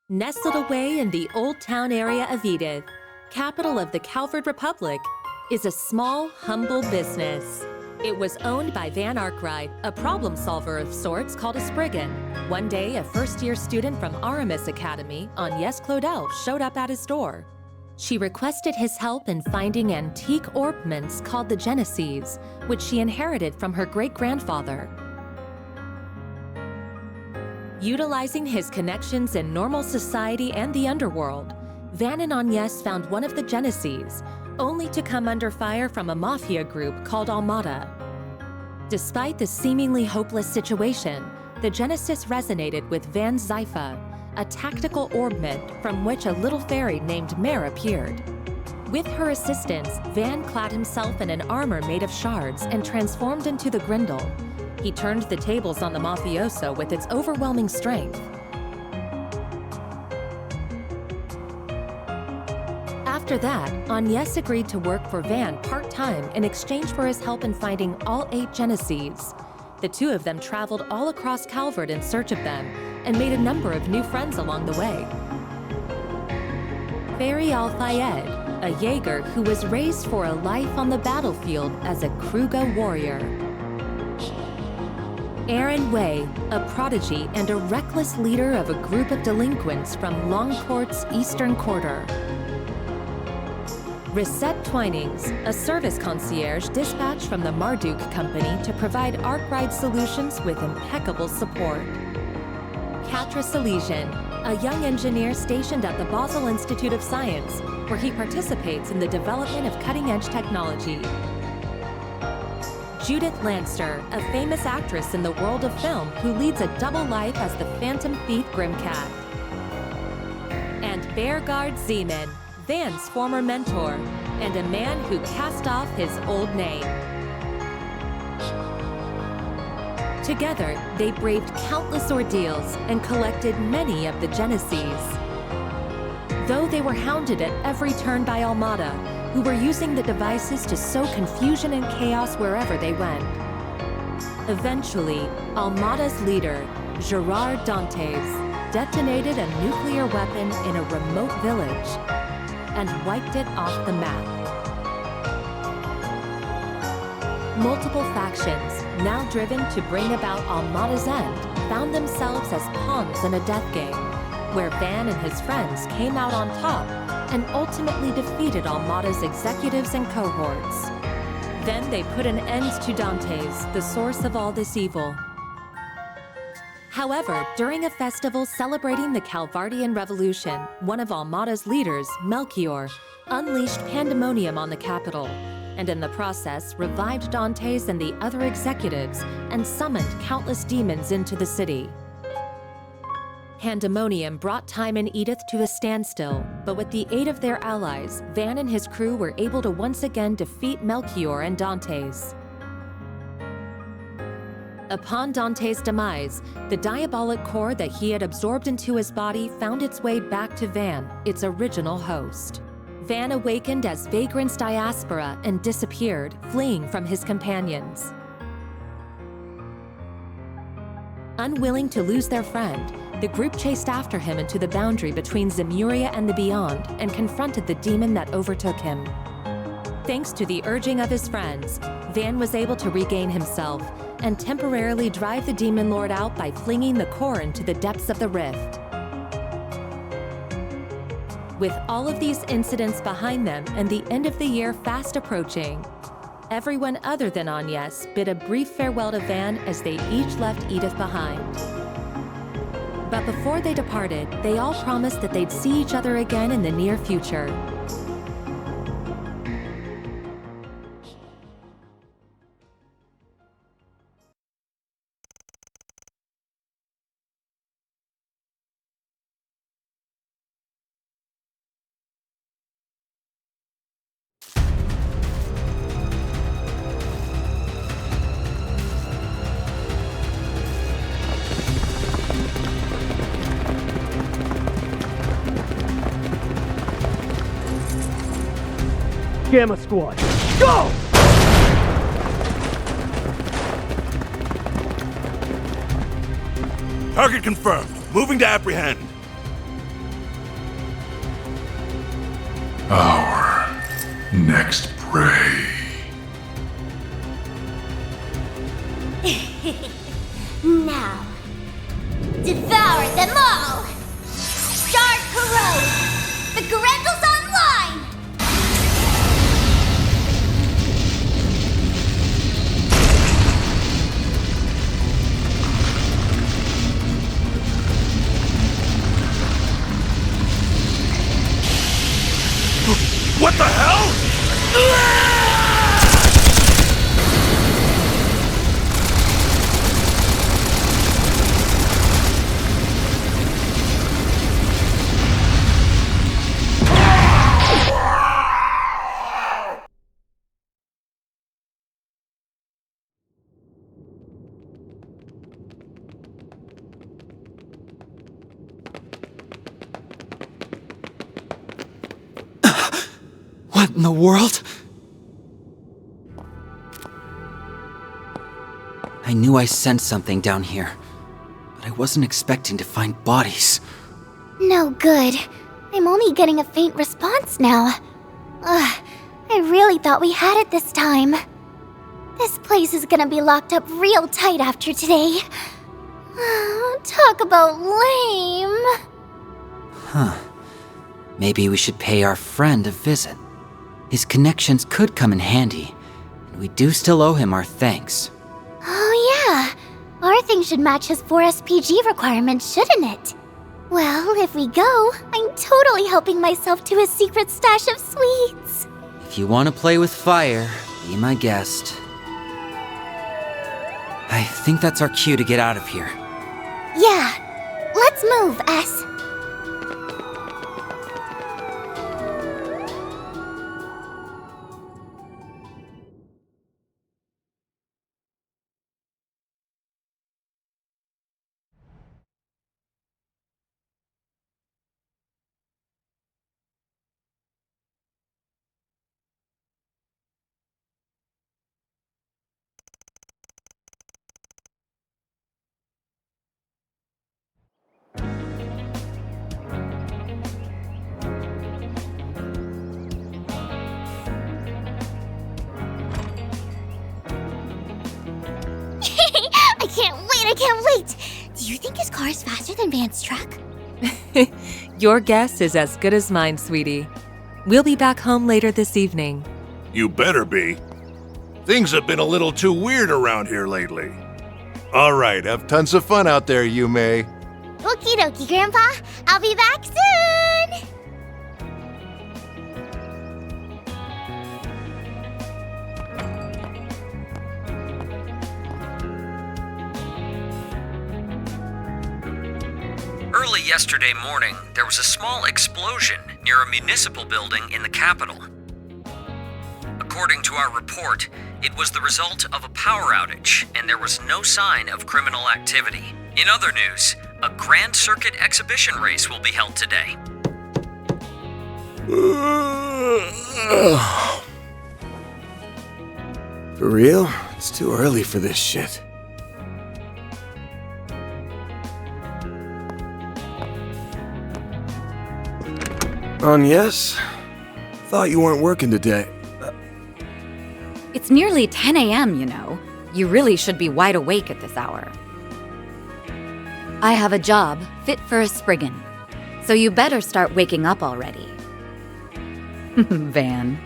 Nestled away in the Old Town area of Edith, capital of the Calvard Republic, is a small, humble business. It was owned by Van Arkride, a problem solver of sorts called a Spriggan. One day, a first-year student from Aramis Academy, Agnès Claudel, showed up at his door. She requested his help in finding antique orbments called the Genesees, which she inherited from her great-grandfather. Utilizing his connections in normal society and the underworld, Van and Agnès found one of the Genesees, only to come under fire from a mafia group called Almada. Despite the seemingly hopeless situation, the Genesis resonated with Van's Zypha, a tactical orbment from which a little fairy named Mare appeared. With her assistance, Van clad himself in an armor made of shards and transformed into the Grendel. He turned the tables on the mafioso with its overwhelming strength. After that, Agnès agreed to work for Van part-time in exchange for his help in finding all 8 Genesees. The two of them traveled all across Calvard in search of them and made a number of new friends along the way. Fairy Al-Fayed, a Jaeger who was raised for a life on the battlefield as a Kruga warrior. Aaron Way, a prodigy and a reckless leader of a group of delinquents from Longcourt's Eastern Quarter. Risette Twinings, a service concierge dispatched from the Marduk Company to provide Arkride Solutions with impeccable support. Arkride Solutions, a young engineer stationed at the Basel Institute of Science, where he participates in the development of cutting-edge technology. Judith Lanster, a famous actress in the world of film who leads a double life as the Phantom Thief Grimcat. And Bearguard Zeman, Van's former mentor, and a man who cast off his old name. Together, they braved countless ordeals and collected many of the Genesees. Though they were hounded at every turn by Almada, who were using the devices to sow confusion and chaos wherever they went. Eventually, Almada's leader, Gerard Dantes, detonated a nuclear weapon in a remote village and wiped it off the map. Multiple factions, now driven to bring about Almada's end, found themselves as pawns in a death game, where Van and his friends came out on top and ultimately defeated Almada's executives and cohorts. Then they put an end to Dantes, the source of all this evil. However, during a festival celebrating the Calvardian Revolution, one of Almada's leaders, Melchior, unleashed pandemonium on the capital, and in the process revived Dantes and the other executives and summoned countless demons into the city. Pandemonium brought time in Edith to a standstill, but with the aid of their allies, Van and his crew were able to once again defeat Melchior and Dantes. Upon Dantes' demise, the diabolic core that he had absorbed into his body found its way back to Van, its original host. Van awakened as Vagrant's diaspora and disappeared, fleeing from his companions. Unwilling to lose their friend, the group chased after him into the boundary between Zemuria and the Beyond and confronted the demon that overtook him. Thanks to the urging of his friends, Van was able to regain himself and temporarily drive the Demon Lord out by flinging the core into the depths of the rift. With all of these incidents behind them and the end of the year fast approaching, everyone other than Agnès bid a brief farewell to Van as they each left Edith behind. But before they departed, they all promised that they'd see each other again in the near future. Gamma Squad, go! Target confirmed. Moving to apprehend. next prey. Now, devour them all! Start corrode! The Grendel's online! What the hell? What in the world? I knew I sensed something down here, but I wasn't expecting to find bodies. No good. I'm only getting a faint response now. Ugh, I really thought we had it this time. This place is gonna be locked up real tight after today. Talk about lame. Huh. Maybe we should pay our friend a visit. His connections could come in handy, and we do still owe him our thanks. Oh yeah, our thing should match his 4 SPG requirements, shouldn't it? Well, if we go, I'm totally helping myself to his secret stash of sweets. If you want to play with fire, be my guest. I think that's our cue to get out of here. Yeah, let's move, S. I can't wait! Do you think his car is faster than Van's truck? Your guess is as good as mine, sweetie. We'll be back home later this evening. You better be. Things have been a little too weird around here lately. All right, have tons of fun out there, Yume. Okie dokie, Grandpa. I'll be back soon! Early yesterday morning, there was a small explosion near a municipal building in the capital. According to our report, it was the result of a power outage, and there was no sign of criminal activity. In other news, a Grand Circuit exhibition race will be held today. For real? It's too early for this shit. Yes? Thought you weren't working today. It's nearly 10 a.m., you know. You really should be wide awake at this hour. I have a job fit for a Spriggan, so you better start waking up already. Van.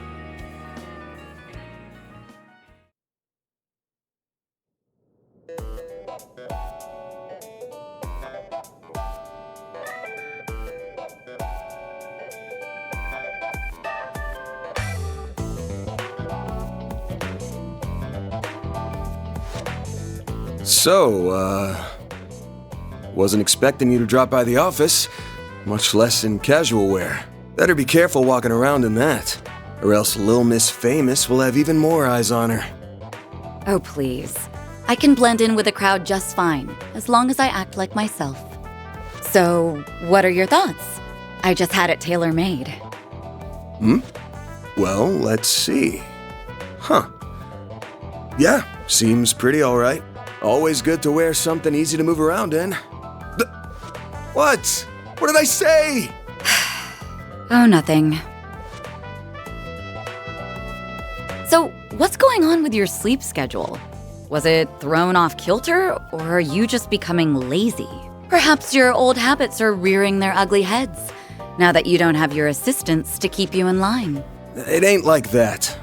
So, wasn't expecting you to drop by the office, much less in casual wear. Better be careful walking around in that, or else Lil Miss Famous will have even more eyes on her. Oh, please. I can blend in with the crowd just fine, as long as I act like myself. So, what are your thoughts? I just had it tailor-made. Well, let's see. Huh. Yeah, seems pretty alright. Always good to wear something easy to move around in. What? What did I say? Oh, nothing. What's going on with your sleep schedule? Was it thrown off kilter, or are you just becoming lazy? Perhaps your old habits are rearing their ugly heads, now that you don't have your assistants to keep you in line. It ain't like that.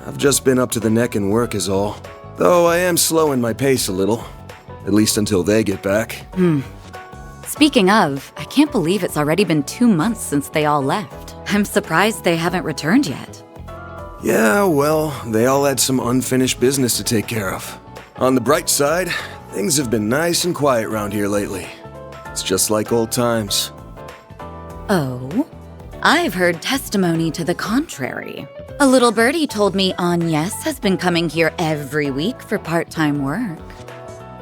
I've just been up to the neck in work is all. Though I am slowing my pace a little. At least until they get back. Speaking of, I can't believe it's already been 2 months since they all left. I'm surprised they haven't returned yet. Yeah, well, they all had some unfinished business to take care of. On the bright side, things have been nice and quiet around here lately. It's just like old times. Oh? I've heard testimony to the contrary. A little birdie told me Agnes has been coming here every week for part-time work.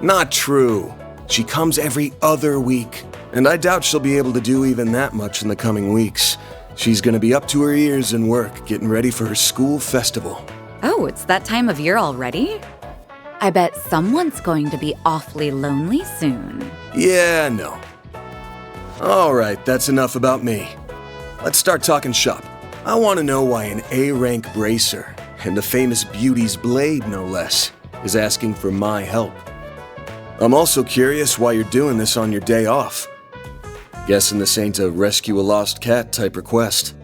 Not true. She comes every other week, and I doubt she'll be able to do even that much in the coming weeks. She's gonna be up to her ears in work, getting ready for her school festival. Oh, it's that time of year already? I bet someone's going to be awfully lonely soon. Yeah, no. All right, that's enough about me. Let's start talking shop. I want to know why an A-rank bracer, and the famous Beauty's Blade no less, is asking for my help. I'm also curious why you're doing this on your day off. Guessing this ain't a rescue a lost cat type request.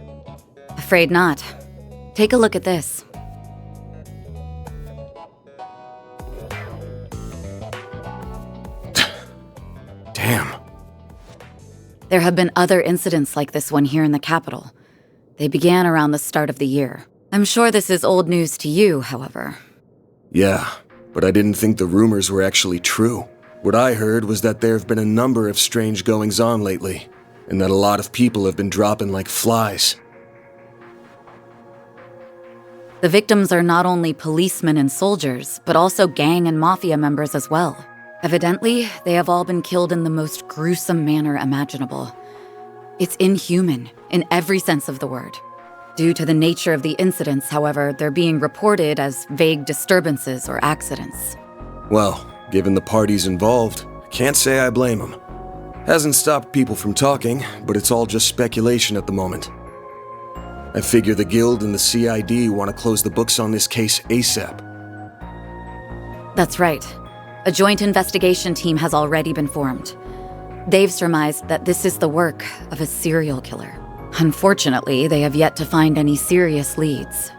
Afraid not. Take a look at this. Damn. There have been other incidents like this one here in the capital. They began around the start of the year. I'm sure this is old news to you, however. Yeah, but I didn't think the rumors were actually true. What I heard was that there have been a number of strange goings-on lately, and that a lot of people have been dropping like flies. The victims are not only policemen and soldiers, but also gang and mafia members as well. Evidently, they have all been killed in the most gruesome manner imaginable. It's inhuman, in every sense of the word. Due to the nature of the incidents, however, they're being reported as vague disturbances or accidents. Well, given the parties involved, I can't say I blame them. Hasn't stopped people from talking, but it's all just speculation at the moment. I figure the Guild and the CID want to close the books on this case ASAP. That's right. A joint investigation team has already been formed. They've surmised that this is the work of a serial killer. Unfortunately, they have yet to find any serious leads.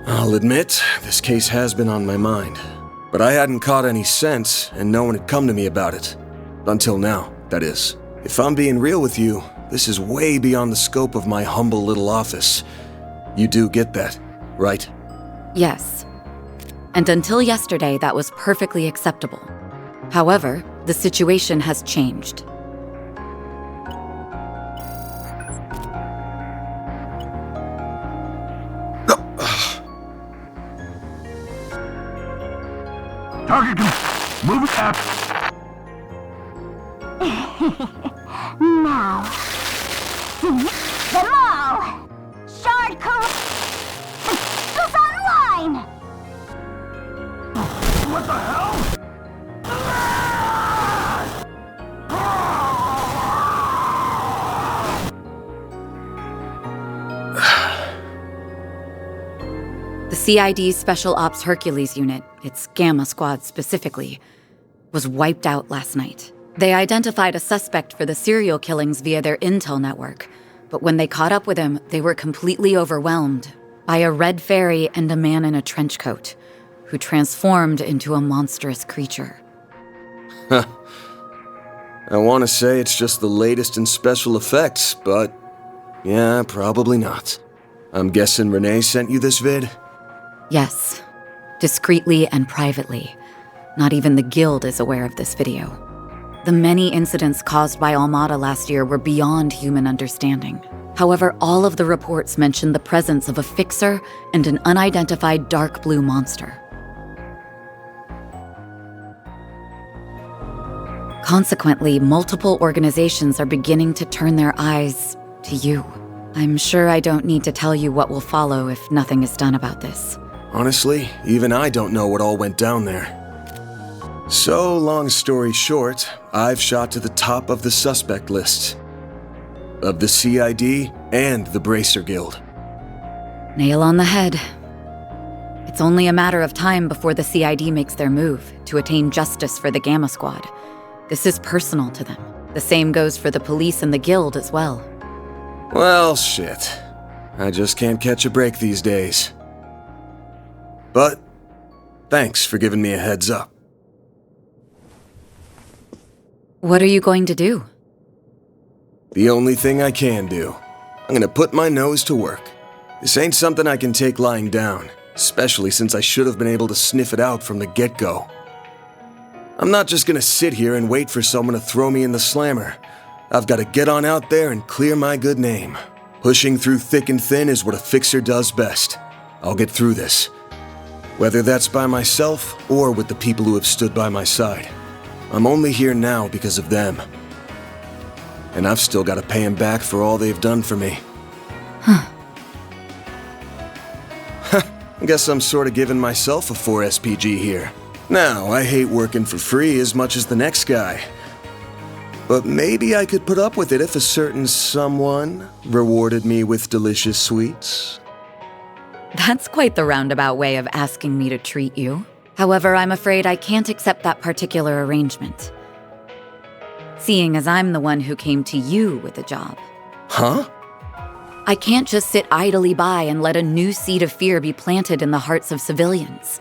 I'll admit, this case has been on my mind. But I hadn't caught any sense, and no one had come to me about it. Until now, that is. If I'm being real with you, this is way beyond the scope of my humble little office. You do get that, right? Yes. And until yesterday, that was perfectly acceptable. However, the situation has changed. Target, move it up. Now, seize them all. Shard is online. What the hell? The CID's Special Ops Hercules unit, its Gamma Squad specifically, was wiped out last night. They identified a suspect for the serial killings via their intel network, but when they caught up with him, they were completely overwhelmed by a red fairy and a man in a trench coat, who transformed into a monstrous creature. I want to say it's just the latest in special effects, but yeah, probably not. I'm guessing Renee sent you this vid? Yes, discreetly and privately. Not even the Guild is aware of this video. The many incidents caused by Almada last year were beyond human understanding. However, all of the reports mention the presence of a fixer and an unidentified dark blue monster. Consequently, multiple organizations are beginning to turn their eyes to you. I'm sure I don't need to tell you what will follow if nothing is done about this. Honestly, even I don't know what all went down there. So, long story short, I've shot to the top of the suspect list. Of the CID and the Bracer Guild. Nail on the head. It's only a matter of time before the CID makes their move to attain justice for the Gamma Squad. This is personal to them. The same goes for the police and the guild as well. Well, shit. I just can't catch a break these days. But thanks for giving me a heads up. What are you going to do? The only thing I can do. I'm gonna put my nose to work. This ain't something I can take lying down, especially since I should have been able to sniff it out from the get-go. I'm not just gonna sit here and wait for someone to throw me in the slammer. I've gotta get on out there and clear my good name. Pushing through thick and thin is what a fixer does best. I'll get through this. Whether that's by myself or with the people who have stood by my side. I'm only here now because of them. And I've still gotta pay them back for all they've done for me. I guess I'm sort of giving myself a 4 SPG here. Now, I hate working for free as much as the next guy. But maybe I could put up with it if a certain someone rewarded me with delicious sweets. That's quite the roundabout way of asking me to treat you. However, I'm afraid I can't accept that particular arrangement. Seeing as I'm the one who came to you with a job. Huh? I can't just sit idly by and let a new seed of fear be planted in the hearts of civilians.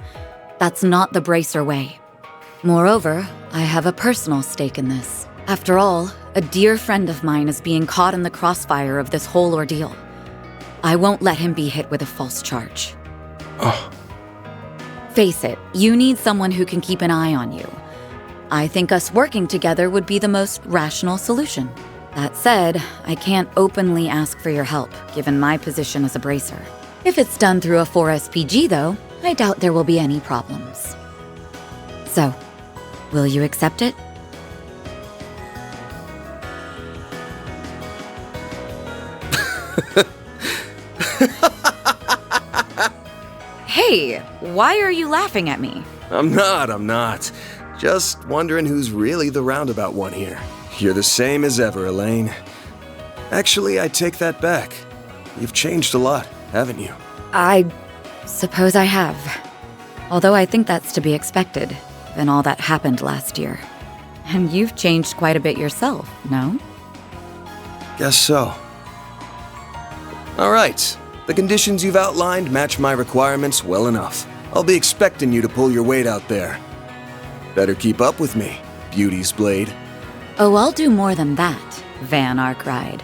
That's not the Bracer way. Moreover, I have a personal stake in this. After all, a dear friend of mine is being caught in the crossfire of this whole ordeal. I won't let him be hit with a false charge. Oh. Face it, you need someone who can keep an eye on you. I think us working together would be the most rational solution. That said, I can't openly ask for your help, given my position as a Bracer. If it's done through a 4 SPG, though, I doubt there will be any problems. So, will you accept it? Hey, why are you laughing at me? I'm not. Just wondering who's really the roundabout one here. You're the same as ever, Elaine. Actually, I take that back. You've changed a lot, haven't you? I suppose I have. Although I think that's to be expected, given all that happened last year. And you've changed quite a bit yourself, no? Guess so. All right. The conditions you've outlined match my requirements well enough. I'll be expecting you to pull your weight out there. Better keep up with me, Beauty's Blade. Oh, I'll do more than that, Van Arkride.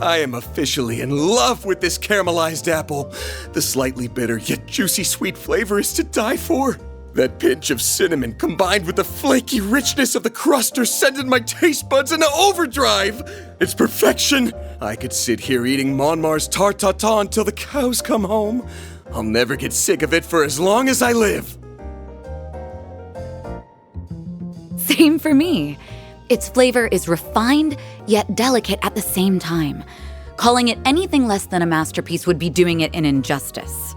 I am officially in love with this caramelized apple. The slightly bitter yet juicy sweet flavor is to die for. That pinch of cinnamon combined with the flaky richness of the crust are sending my taste buds into overdrive. It's perfection. I could sit here eating Monmar's tart tatin until the cows come home. I'll never get sick of it for as long as I live. Same for me. Its flavor is refined, yet delicate at the same time. Calling it anything less than a masterpiece would be doing it an injustice.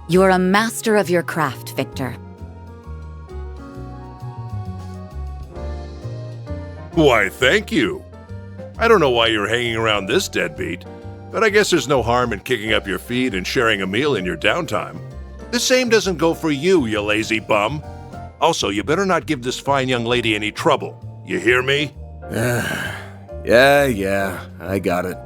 You're a master of your craft, Victor. Why, thank you. I don't know why you're hanging around this deadbeat, but I guess there's no harm in kicking up your feet and sharing a meal in your downtime. The same doesn't go for you, you lazy bum. Also, you better not give this fine young lady any trouble. You hear me? Yeah, I got it.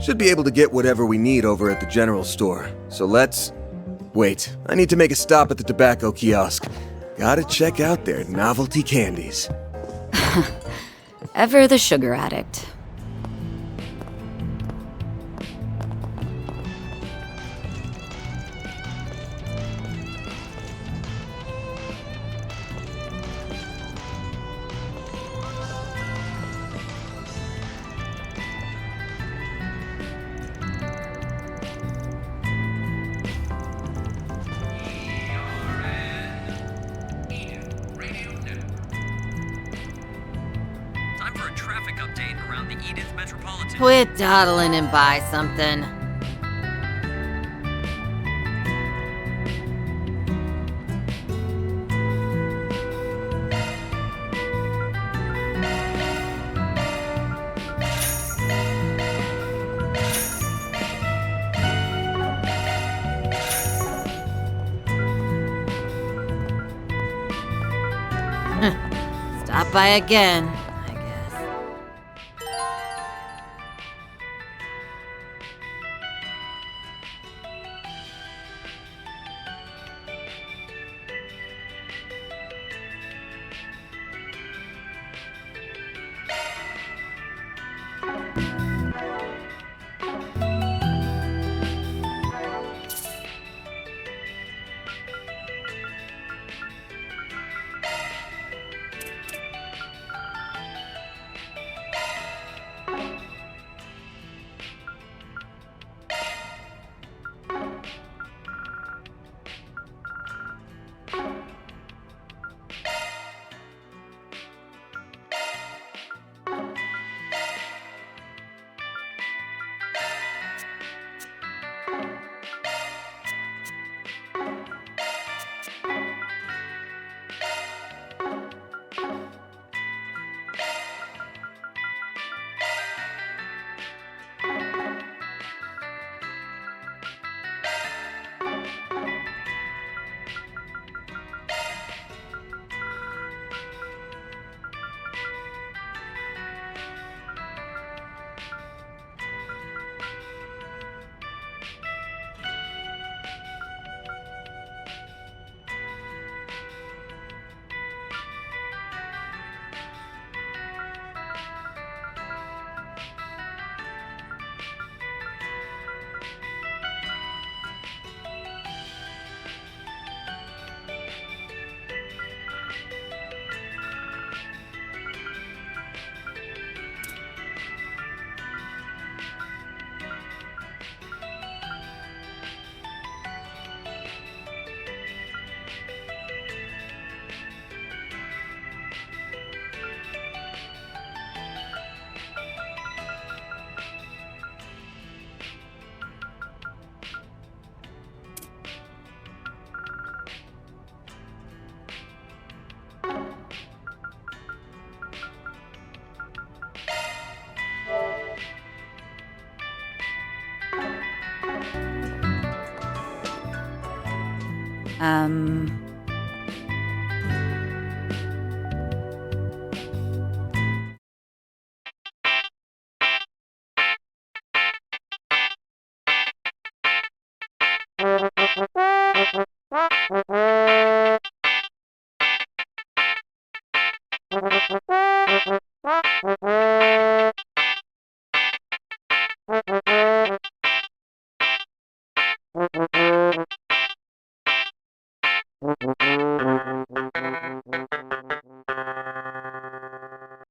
Should be able to get whatever we need over at the general store. So let's... Wait, I need to make a stop at the tobacco kiosk. Gotta check out their novelty candies. Ever the sugar addict. Time for a traffic update around the Edith Metropolitan. Quit dawdling and buy something. Stop by again, I guess.